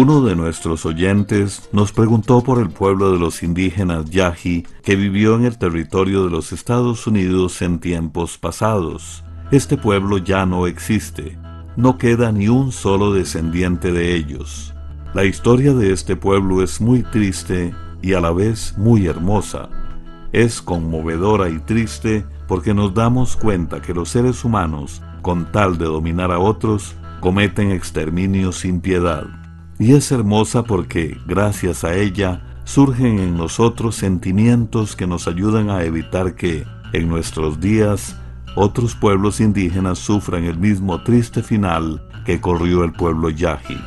Uno de nuestros oyentes nos preguntó por el pueblo de los indígenas Yahi que vivió en el territorio de los Estados Unidos en tiempos pasados. Este pueblo ya no existe. No queda ni un solo descendiente de ellos. La historia de este pueblo es muy triste y a la vez muy hermosa. Es conmovedora y triste porque nos damos cuenta que los seres humanos, con tal de dominar a otros, cometen exterminio sin piedad. Y es hermosa porque, gracias a ella, surgen en nosotros sentimientos que nos ayudan a evitar que, en nuestros días, otros pueblos indígenas sufran el mismo triste final que corrió el pueblo Yahi.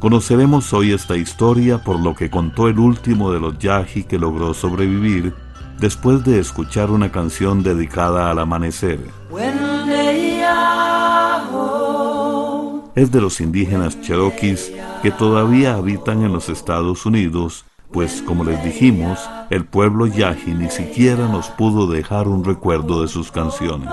Conoceremos hoy esta historia por lo que contó el último de los Yahi que logró sobrevivir después de escuchar una canción dedicada al amanecer. Es de los indígenas cherokees que todavía habitan en los Estados Unidos, pues como les dijimos, el pueblo Yahi ni siquiera nos pudo dejar un recuerdo de sus canciones.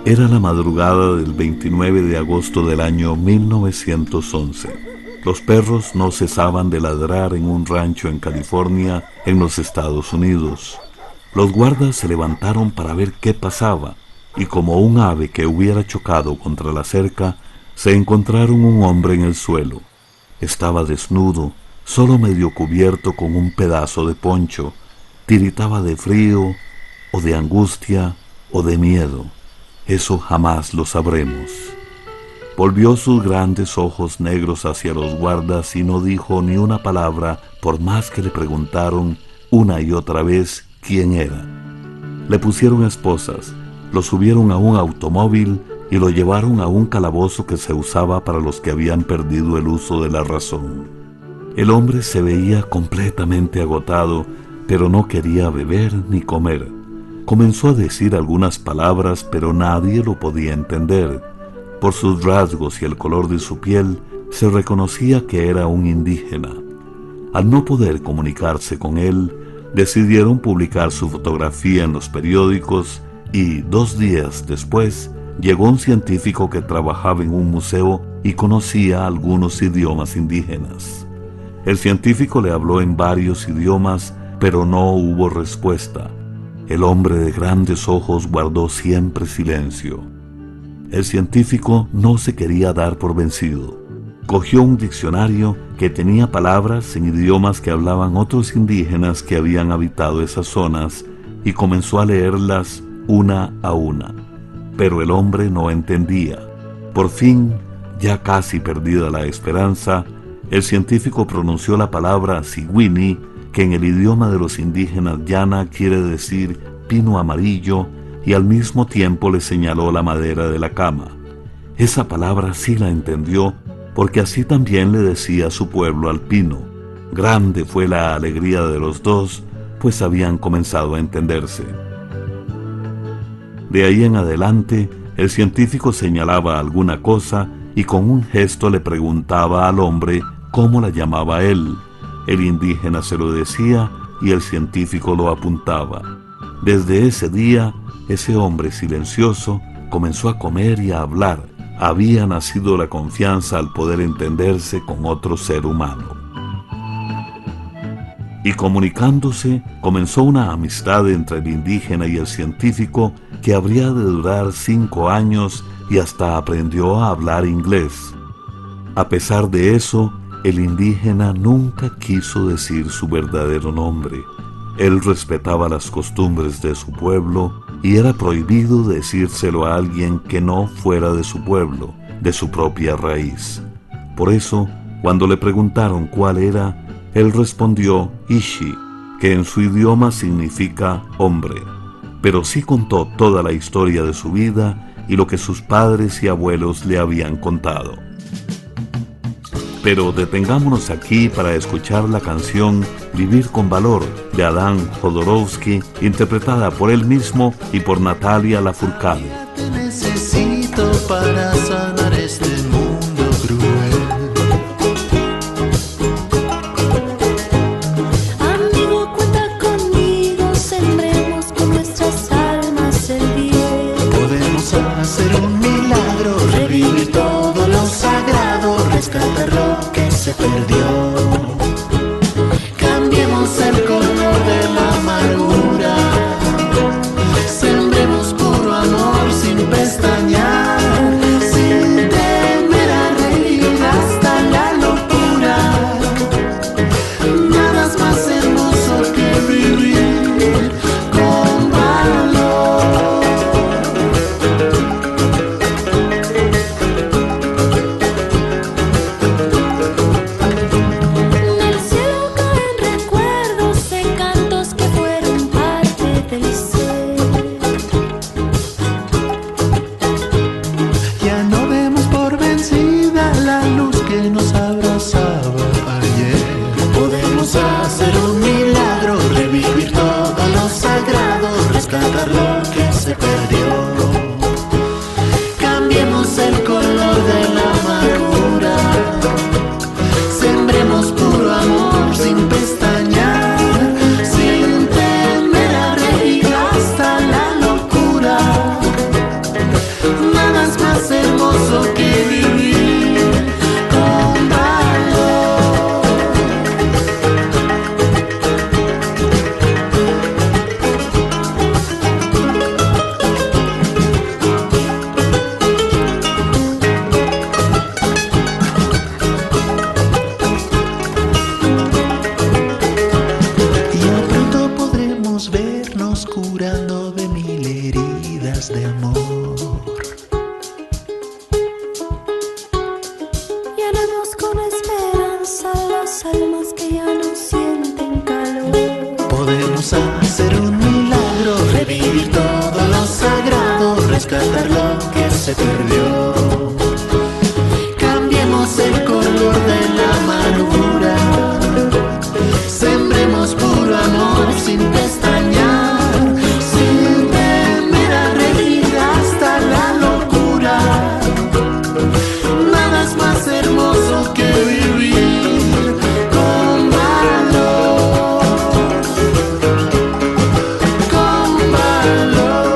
Era la madrugada del 29 de agosto del año 1911. Los perros no cesaban de ladrar en un rancho en California, en los Estados Unidos. Los guardas se levantaron para ver qué pasaba, y como un ave que hubiera chocado contra la cerca, se encontraron un hombre en el suelo. Estaba desnudo, solo medio cubierto con un pedazo de poncho. Tiritaba de frío, o de angustia, o de miedo. Eso jamás lo sabremos. Volvió sus grandes ojos negros hacia los guardas y no dijo ni una palabra, por más que le preguntaron una y otra vez quién era. Le pusieron esposas, lo subieron a un automóvil y lo llevaron a un calabozo que se usaba para los que habían perdido el uso de la razón. El hombre se veía completamente agotado, pero no quería beber ni comer. Comenzó a decir algunas palabras, pero nadie lo podía entender. Por sus rasgos y el color de su piel, se reconocía que era un indígena. Al no poder comunicarse con él, decidieron publicar su fotografía en los periódicos y 2 días después, llegó un científico que trabajaba en un museo y conocía algunos idiomas indígenas. El científico le habló en varios idiomas, pero no hubo respuesta. El hombre de grandes ojos guardó siempre silencio. El científico no se quería dar por vencido. Cogió un diccionario que tenía palabras en idiomas que hablaban otros indígenas que habían habitado esas zonas y comenzó a leerlas una a una. Pero el hombre no entendía. Por fin, ya casi perdida la esperanza, el científico pronunció la palabra sigüini, que en el idioma de los indígenas llana quiere decir pino amarillo, y al mismo tiempo le señaló la madera de la cama. Esa palabra sí la entendió, porque así también le decía a su pueblo al pino. Grande fue la alegría de los dos, pues habían comenzado a entenderse. De ahí en adelante, el científico señalaba alguna cosa y con un gesto le preguntaba al hombre cómo la llamaba él. El indígena se lo decía y el científico lo apuntaba. Desde ese día, ese hombre silencioso comenzó a comer y a hablar. Había nacido la confianza al poder entenderse con otro ser humano. Y comunicándose, comenzó una amistad entre el indígena y el científico que habría de durar 5 años y hasta aprendió a hablar inglés. A pesar de eso, el indígena nunca quiso decir su verdadero nombre. Él respetaba las costumbres de su pueblo y era prohibido decírselo a alguien que no fuera de su pueblo, de su propia raíz. Por eso, cuando le preguntaron cuál era, él respondió Ishi, que en su idioma significa hombre. Pero sí contó toda la historia de su vida y lo que sus padres y abuelos le habían contado. Pero detengámonos aquí para escuchar la canción Vivir con Valor de Adán Jodorowsky, interpretada por él mismo y por Natalia Lafourcade. Te necesito para sanar este mundo cruel. Amigo, cuenta conmigo, sembremos con nuestras almas el bien. Podemos hacer un milagro, revivir todo lo sagrado, rescatar lo que se perdió. Cambiemos el color de la amargura, sembremos puro amor sin pestañear, sin temer a reír hasta la locura. Nada es más hermoso que vivir con valor. Del cielo caen recuerdos de cantos que fueron parte del ser. Ya no vemos por vencida la luz que nos abrazaba ayer. Podemos hacer un milagro, revivir todo lo sagrado, rescatar lo que se perdió. Cambiemos el color de la amargura, sembremos puro amor sin pestañear, sin temer a reír hasta la locura. Nada es más hermoso que vivir con valor. Ya pronto podremos vernos curando de 1000 heridas de amor. Llenamos con esperanza las almas que ya no sienten calor. Podemos hacer un milagro, revivir todo lo sagrado, rescatar lo que se perdió. Cambiemos el color de la amargura, sembremos puro amor sin pestañear, sin temer a reír hasta la locura. Nada es más hermoso que vivir con valor. Con valor.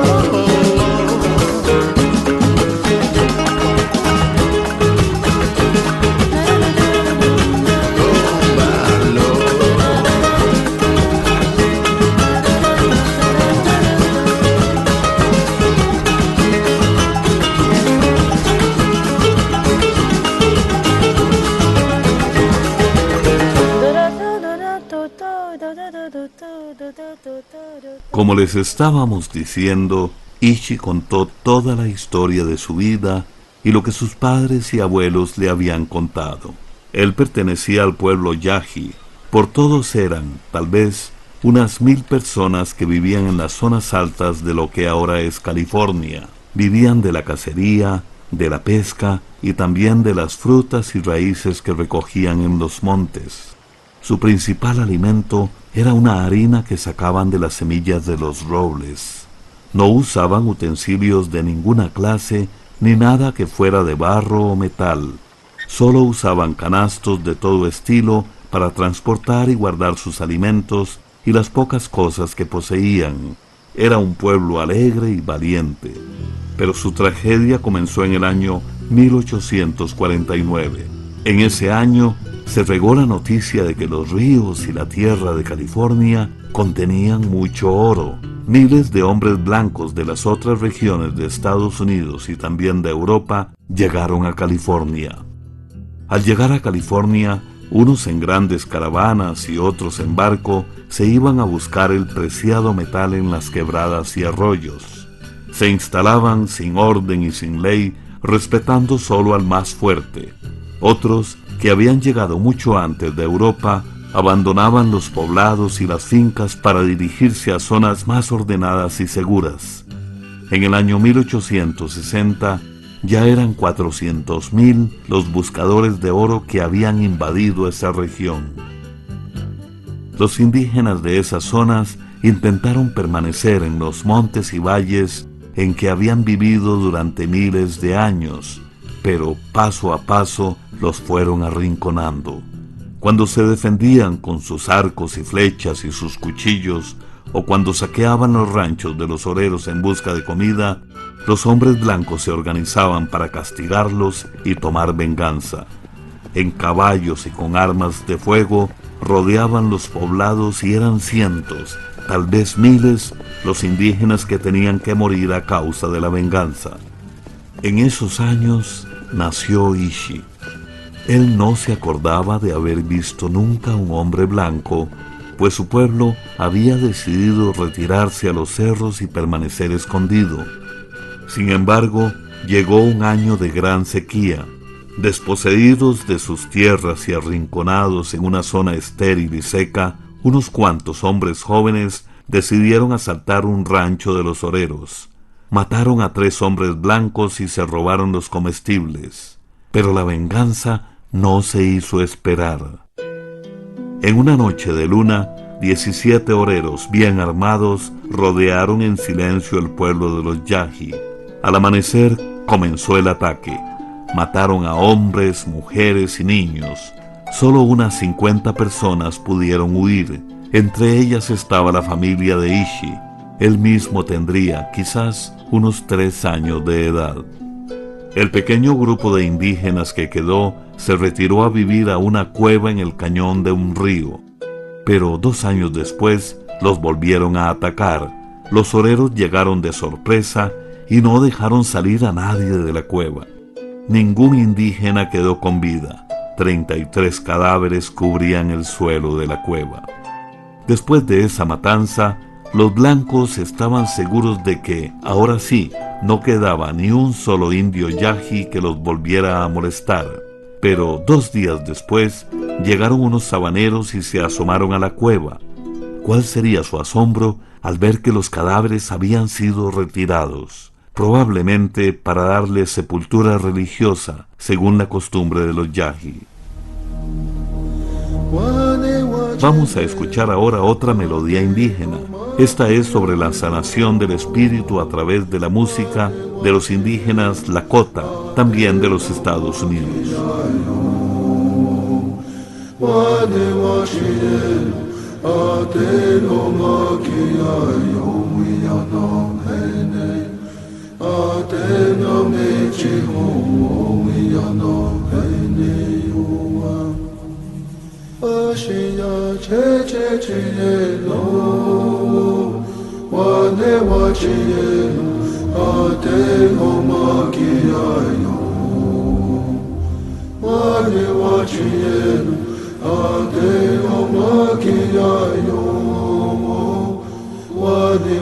Como les estábamos diciendo, Ishi contó toda la historia de su vida y lo que sus padres y abuelos le habían contado. Él pertenecía al pueblo Yaji. Por todos eran, tal vez, unas 1000 personas que vivían en las zonas altas de lo que ahora es California. Vivían de la cacería, de la pesca y también de las frutas y raíces que recogían en los montes. Su principal alimento era una harina que sacaban de las semillas de los robles. No usaban utensilios de ninguna clase ni nada que fuera de barro o metal. Solo usaban canastos de todo estilo para transportar y guardar sus alimentos y las pocas cosas que poseían. Era un pueblo alegre y valiente, pero su tragedia comenzó en el año 1849. En ese año se regó la noticia de que los ríos y la tierra de California contenían mucho oro. Miles de hombres blancos de las otras regiones de Estados Unidos y también de Europa llegaron a California. Al llegar a California, unos en grandes caravanas y otros en barco se iban a buscar el preciado metal en las quebradas y arroyos. Se instalaban sin orden y sin ley, respetando solo al más fuerte. Otros, que habían llegado mucho antes de Europa, abandonaban los poblados y las fincas para dirigirse a zonas más ordenadas y seguras. En el año 1860, ya eran 400,000 los buscadores de oro que habían invadido esa región. Los indígenas de esas zonas intentaron permanecer en los montes y valles en que habían vivido durante miles de años, pero paso a paso los fueron arrinconando. Cuando se defendían con sus arcos y flechas y sus cuchillos, o cuando saqueaban los ranchos de los oreros en busca de comida, los hombres blancos se organizaban para castigarlos y tomar venganza. En caballos y con armas de fuego, rodeaban los poblados y eran cientos, tal vez miles, los indígenas que tenían que morir a causa de la venganza. En esos años nació Ishi. Él no se acordaba de haber visto nunca un hombre blanco, pues su pueblo había decidido retirarse a los cerros y permanecer escondido. Sin embargo, llegó un año de gran sequía. Desposeídos de sus tierras y arrinconados en una zona estéril y seca, unos cuantos hombres jóvenes decidieron asaltar un rancho de los oreros. Mataron a 3 hombres blancos y se robaron los comestibles. Pero la venganza no se hizo esperar. En una noche de luna, 17 oreros bien armados rodearon en silencio el pueblo de los Yaji. Al amanecer comenzó el ataque. Mataron a hombres, mujeres y niños. Solo unas 50 personas pudieron huir. Entre ellas estaba la familia de Ishi. Él mismo tendría quizás unos 3 años de edad. El pequeño grupo de indígenas que quedó se retiró a vivir a una cueva en el cañón de un río. Pero 2 años después los volvieron a atacar. Los oreros llegaron de sorpresa y no dejaron salir a nadie de la cueva. Ningún indígena quedó con vida. 33 cadáveres cubrían el suelo de la cueva. Después de esa matanza, los blancos estaban seguros de que, ahora sí, no quedaba ni un solo indio Yaji que los volviera a molestar. Pero 2 días después, llegaron unos sabaneros y se asomaron a la cueva. ¿Cuál sería su asombro al ver que los cadáveres habían sido retirados? Probablemente para darles sepultura religiosa, según la costumbre de los Yaji. Vamos a escuchar ahora otra melodía indígena. Esta es sobre la sanación del espíritu a través de la música de los indígenas Lakota, también de los Estados Unidos. Ashiya che che che lo wane wa che ate no ma ki ayo wane wa che ate no ma ki ayo wane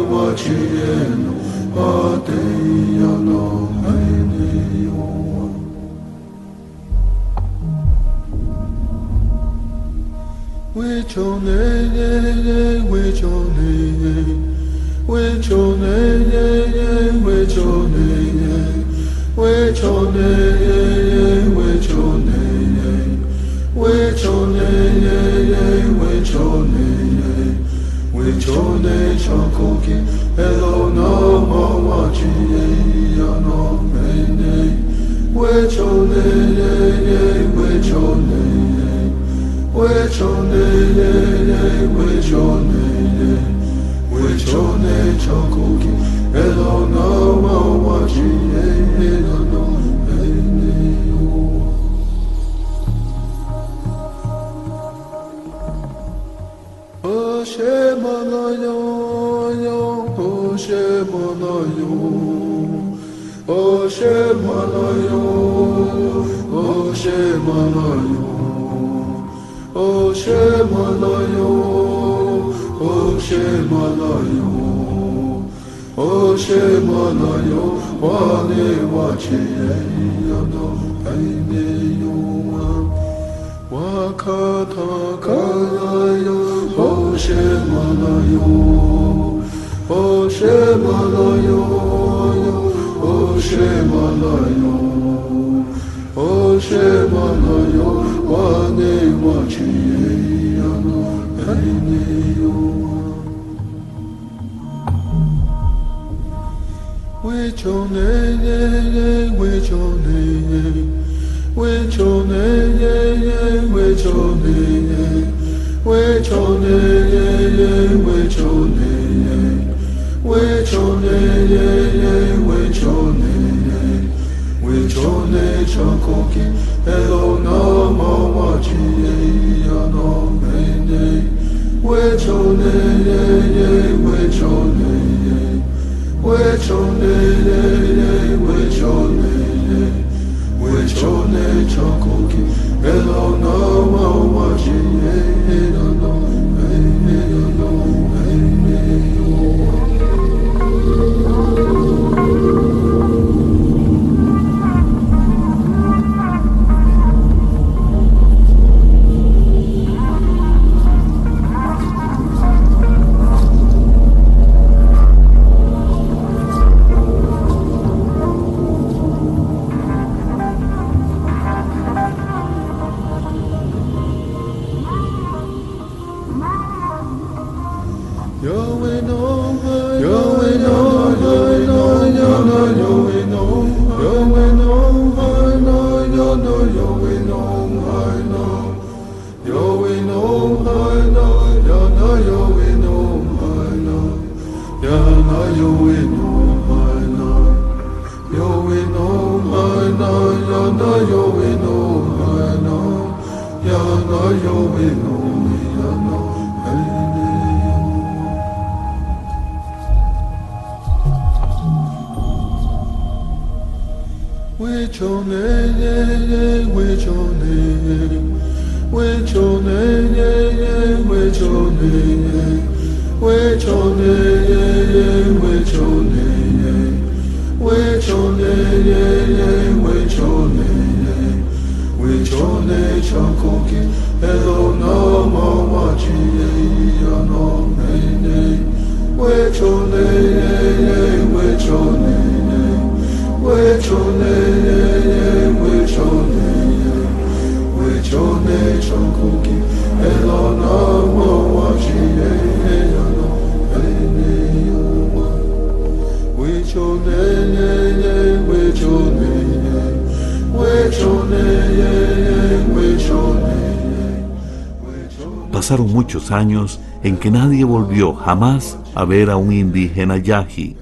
Pasaron muchos años en que nadie volvió jamás a ver a un indígena yaqui.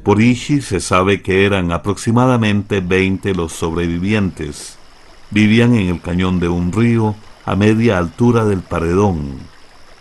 Por Ishi se sabe que eran aproximadamente 20 los sobrevivientes. Vivían en el cañón de un río a media altura del paredón.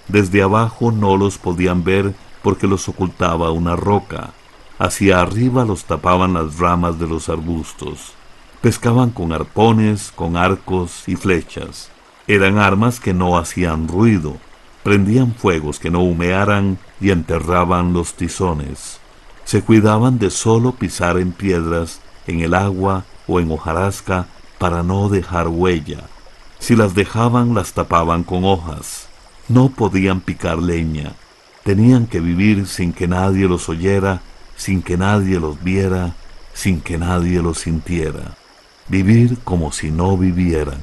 Desde abajo no los podían ver porque los ocultaba una roca. Hacia arriba los tapaban las ramas de los arbustos. Pescaban con arpones, con arcos y flechas. Eran armas que no hacían ruido. Prendían fuegos que no humearan y enterraban los tizones. Se cuidaban de solo pisar en piedras, en el agua o en hojarasca para no dejar huella. Si las dejaban, las tapaban con hojas. No podían picar leña. Tenían que vivir sin que nadie los oyera, sin que nadie los viera, sin que nadie los sintiera. Vivir como si no vivieran.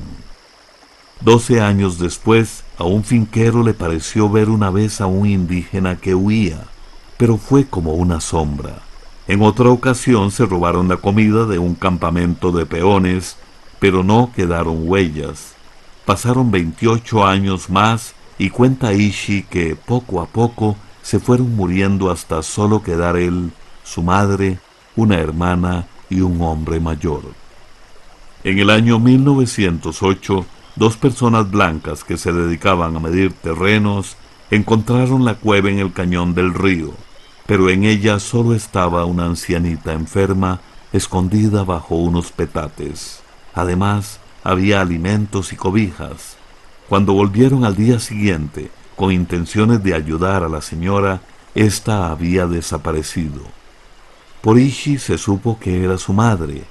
12 años después, a un finquero le pareció ver una vez a un indígena que huía, pero fue como una sombra. En otra ocasión se robaron la comida de un campamento de peones, pero no quedaron huellas. Pasaron 28 años más y cuenta Ishi que poco a poco se fueron muriendo hasta solo quedar él, su madre, una hermana y un hombre mayor. En el año 1908, 2 personas blancas que se dedicaban a medir terrenos encontraron la cueva en el cañón del río, pero en ella solo estaba una ancianita enferma escondida bajo unos petates. Además, había alimentos y cobijas. Cuando volvieron al día siguiente, con intenciones de ayudar a la señora, ésta había desaparecido. Por Ishi se supo que era su madre.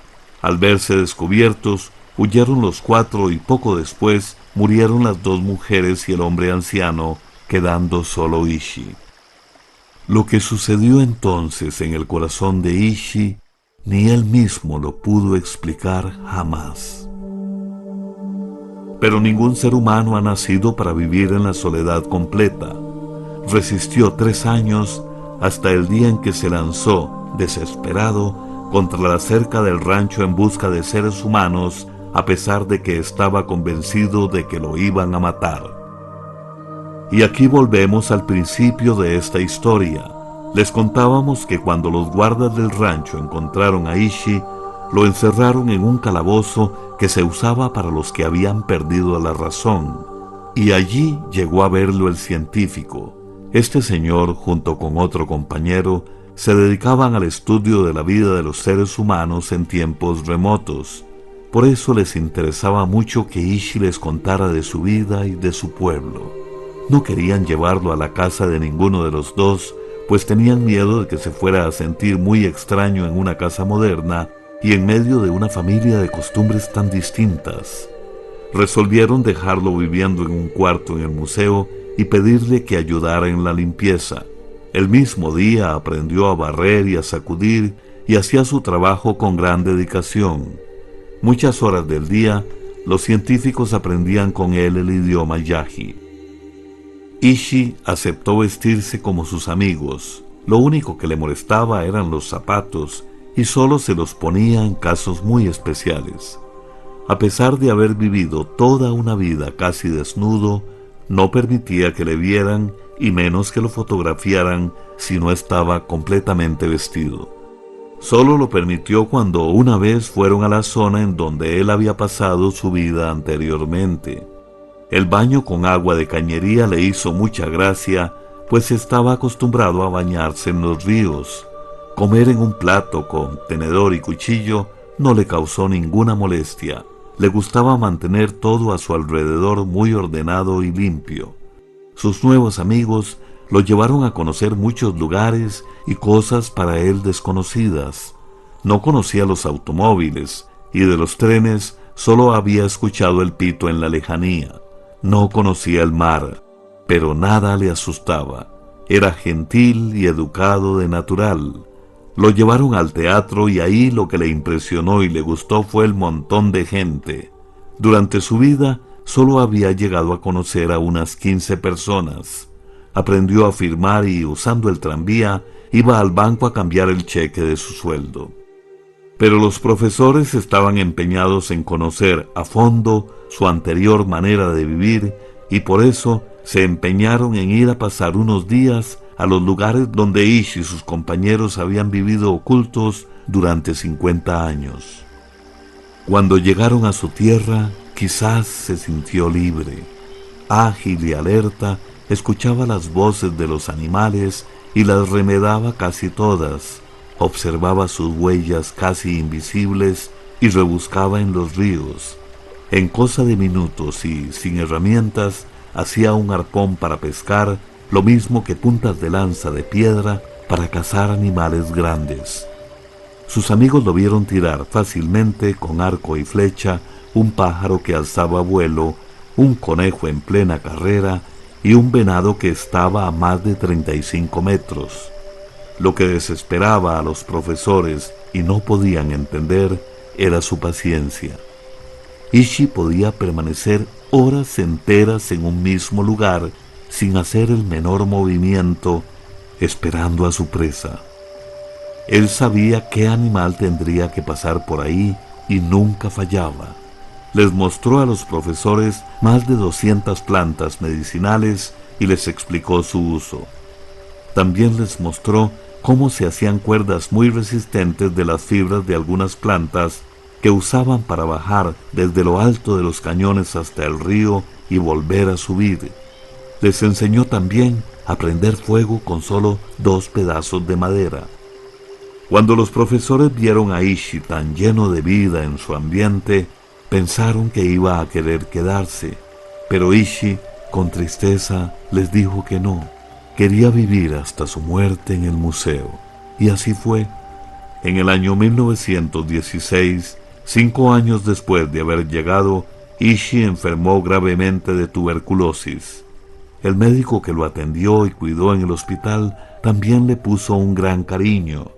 Al verse descubiertos, huyeron los 4 y poco después murieron las 2 mujeres y el hombre anciano, quedando solo Ishi. Lo que sucedió entonces en el corazón de Ishi, ni él mismo lo pudo explicar jamás. Pero ningún ser humano ha nacido para vivir en la soledad completa. Resistió 3 años hasta el día en que se lanzó, desesperado, contra la cerca del rancho en busca de seres humanos, a pesar de que estaba convencido de que lo iban a matar. Y aquí volvemos al principio de esta historia. Les contábamos que cuando los guardas del rancho encontraron a Ishi, lo encerraron en un calabozo que se usaba para los que habían perdido la razón, y allí llegó a verlo el científico. Este señor, junto con otro compañero, se dedicaban al estudio de la vida de los seres humanos en tiempos remotos. Por eso les interesaba mucho que Ishi les contara de su vida y de su pueblo. No querían llevarlo a la casa de ninguno de los 2, pues tenían miedo de que se fuera a sentir muy extraño en una casa moderna y en medio de una familia de costumbres tan distintas. Resolvieron dejarlo viviendo en un cuarto en el museo y pedirle que ayudara en la limpieza. El mismo día aprendió a barrer y a sacudir y hacía su trabajo con gran dedicación. Muchas horas del día, los científicos aprendían con él el idioma Yaji. Ishi aceptó vestirse como sus amigos. Lo único que le molestaba eran los zapatos y solo se los ponía en casos muy especiales. A pesar de haber vivido toda una vida casi desnudo, no permitía que le vieran y menos que lo fotografiaran si no estaba completamente vestido. Solo lo permitió cuando una vez fueron a la zona en donde él había pasado su vida anteriormente. El baño con agua de cañería le hizo mucha gracia, pues estaba acostumbrado a bañarse en los ríos. Comer en un plato con tenedor y cuchillo no le causó ninguna molestia. Le gustaba mantener todo a su alrededor muy ordenado y limpio. Sus nuevos amigos lo llevaron a conocer muchos lugares y cosas para él desconocidas. No conocía los automóviles y de los trenes solo había escuchado el pito en la lejanía. No conocía el mar, pero nada le asustaba. Era gentil y educado de natural. Lo llevaron al teatro y ahí lo que le impresionó y le gustó fue el montón de gente. Durante su vida solo había llegado a conocer a unas 15 personas. Aprendió a firmar y, usando el tranvía, iba al banco a cambiar el cheque de su sueldo. Pero los profesores estaban empeñados en conocer a fondo su anterior manera de vivir y por eso se empeñaron en ir a pasar unos días a los lugares donde Ishi y sus compañeros habían vivido ocultos durante 50 años. Cuando llegaron a su tierra, quizás se sintió libre. Ágil y alerta, escuchaba las voces de los animales y las remedaba casi todas. Observaba sus huellas casi invisibles y rebuscaba en los ríos. En cosa de minutos y sin herramientas, hacía un arpón para pescar, lo mismo que puntas de lanza de piedra para cazar animales grandes. Sus amigos lo vieron tirar fácilmente con arco y flecha un pájaro que alzaba vuelo, un conejo en plena carrera y un venado que estaba a más de 35 metros. Lo que desesperaba a los profesores y no podían entender era su paciencia. Ishi podía permanecer horas enteras en un mismo lugar sin hacer el menor movimiento, esperando a su presa. Él sabía qué animal tendría que pasar por ahí y nunca fallaba. Les mostró a los profesores más de 200 plantas medicinales y les explicó su uso. También les mostró cómo se hacían cuerdas muy resistentes de las fibras de algunas plantas que usaban para bajar desde lo alto de los cañones hasta el río y volver a subir. Les enseñó también a prender fuego con solo 2 pedazos de madera. Cuando los profesores vieron a Ishi tan lleno de vida en su ambiente, pensaron que iba a querer quedarse, pero Ishi, con tristeza, les dijo que no. Quería vivir hasta su muerte en el museo. Y así fue. En el año 1916, 5 años después de haber llegado, Ishi enfermó gravemente de tuberculosis. El médico que lo atendió y cuidó en el hospital también le puso un gran cariño.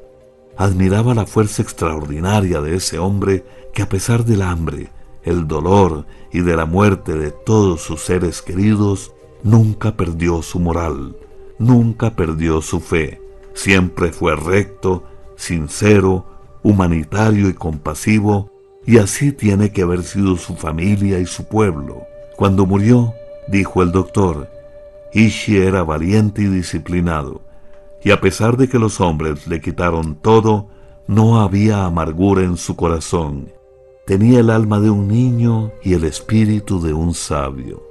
Admiraba la fuerza extraordinaria de ese hombre que, a pesar del hambre, el dolor y de la muerte de todos sus seres queridos, nunca perdió su moral, nunca perdió su fe. Siempre fue recto, sincero, humanitario y compasivo, y así tiene que haber sido su familia y su pueblo. Cuando murió, dijo el doctor, Ishi era valiente y disciplinado, y a pesar de que los hombres le quitaron todo, no había amargura en su corazón. Tenía el alma de un niño y el espíritu de un sabio.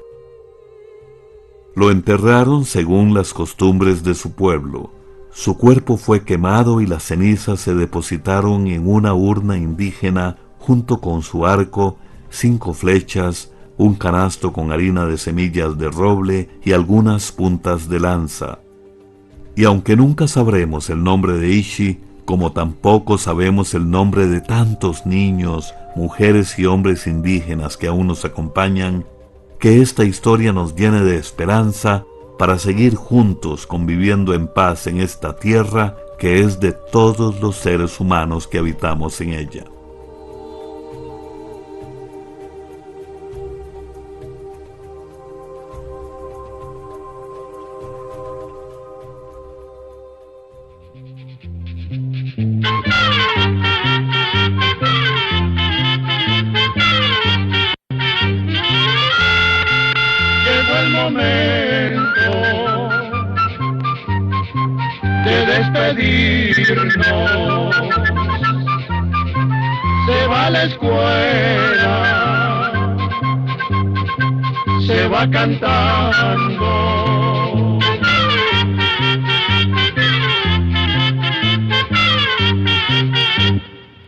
Lo enterraron según las costumbres de su pueblo. Su cuerpo fue quemado y las cenizas se depositaron en una urna indígena junto con su arco, 5 flechas, un canasto con harina de semillas de roble y algunas puntas de lanza. Y aunque nunca sabremos el nombre de Ishi, como tampoco sabemos el nombre de tantos niños, mujeres y hombres indígenas que aún nos acompañan, que esta historia nos llene de esperanza para seguir juntos conviviendo en paz en esta tierra que es de todos los seres humanos que habitamos en ella. Llegó el momento de despedirnos. Se va a la escuela, se va cantando.